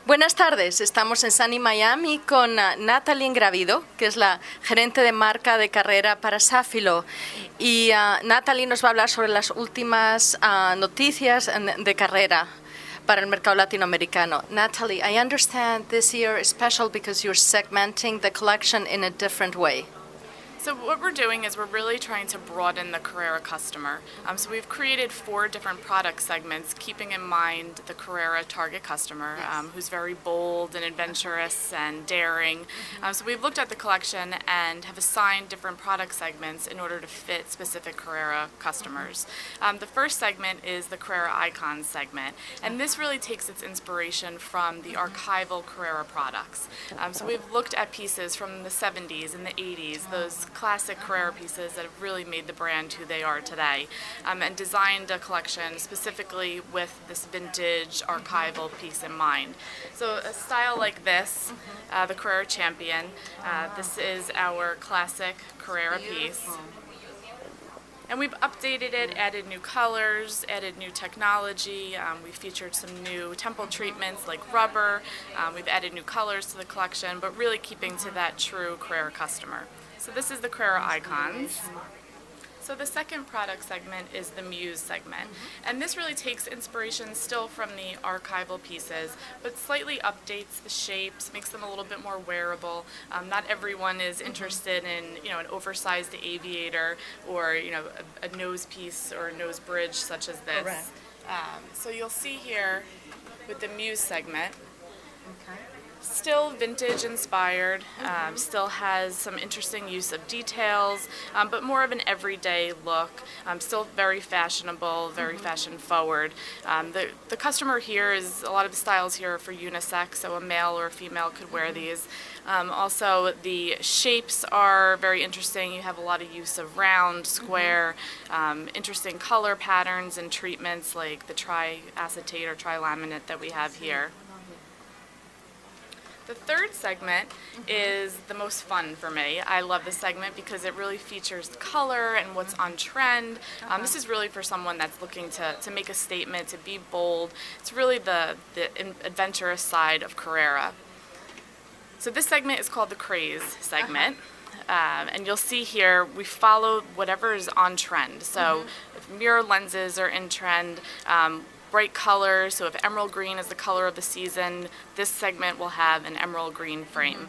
Buenas tardes, estamos en Sunny Miami con Nataly Engravido, que es la gerente de marca de carrera para Safilo. Y Nataly nos va a hablar sobre las últimas noticias de carrera para el mercado latinoamericano. Nataly, I understand this year is special because you're segmenting the collection in a different way. So what we're doing is we're really trying to broaden the Carrera customer. So we've created 4 different product segments, keeping in mind the Carrera target customer, who's very bold and adventurous and daring. So we've looked at the collection and have assigned different product segments in order to fit specific Carrera customers. The first segment is the Carrera Icons segment, and this really takes its inspiration from the archival Carrera products. So we've looked at pieces from the 70s and the 80s, those classic Carrera pieces that have really made the brand who they are today, and designed a collection specifically with this vintage archival piece in mind. So a style like this, the Carrera Champion, this is our classic Carrera piece. And we've updated it, added new colors, added new technology. We've featured some new temple treatments like rubber. We've added new colors to the collection, but really keeping to that true Carrera customer. So this is the Carrera Icons. So the second product segment is the Muse segment. And this really takes inspiration still from the archival pieces, but slightly updates the shapes, makes them a little bit more wearable. Not everyone is interested in, an oversized aviator or, a nose piece or a nose bridge such as this. Correct. So you'll see here with the Muse segment, still vintage inspired, still has some interesting use of details, but more of an everyday look, still very fashionable, very fashion forward. The customer here is, a lot of the styles here are for unisex, so a male or a female could wear these. Also the shapes are very interesting. You have a lot of use of round, square, interesting color patterns and treatments like the tri-acetate or tri-laminate that we have here. The third segment is the most fun for me. I love this segment because it really features color and what's on trend. This is really for someone that's looking to make a statement, to be bold. It's really the adventurous side of Carrera. So this segment is called the craze segment. And you'll see here we follow whatever is on trend. So if mirror lenses are in trend, bright colors, so if emerald green is the color of the season, this segment will have an emerald green frame.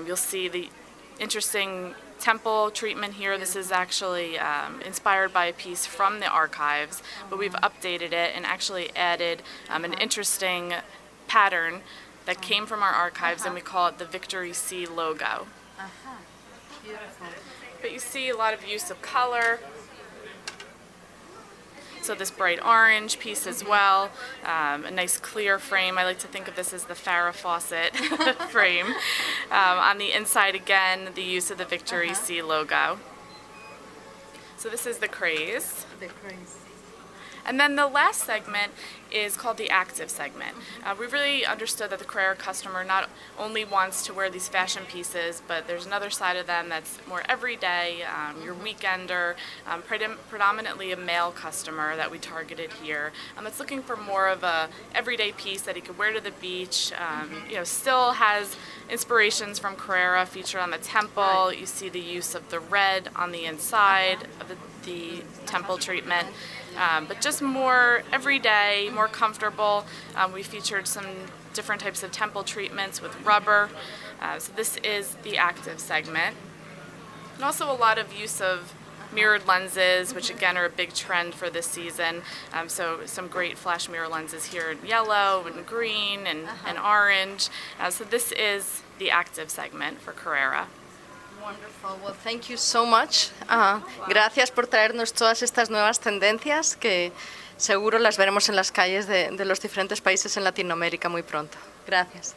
You'll see the interesting temple treatment here. This is actually inspired by a piece from the archives, but we've updated it and actually added an interesting pattern that came from our archives, and we call it the Victory C logo. Beautiful. But you see a lot of use of color. So this bright orange piece as well, a nice clear frame. I like to think of this as the Farrah Fawcett frame. On the inside again, the use of the Victory C logo. So this is the craze. The craze. And then the last segment is called the active segment. We really understood that the Carrera customer not only wants to wear these fashion pieces, but there's another side of them that's more everyday, your weekender, predominantly a male customer that we targeted here. That's looking for more of a everyday piece that he could wear to the beach. Still has inspirations from Carrera featured on the temple. You see the use of the red on the inside of the temple treatment. But just more everyday, more comfortable. We featured some different types of temple treatments with rubber. So this is the active segment. And also a lot of use of mirrored lenses, which again are a big trend for this season. So some great flash mirror lenses here in yellow and green and orange. So this is the active segment for Carrera. Wonderful. Well, thank you so much. Gracias por traernos todas estas nuevas tendencias que seguro las veremos en las calles de los diferentes países en Latinoamérica muy pronto. Gracias.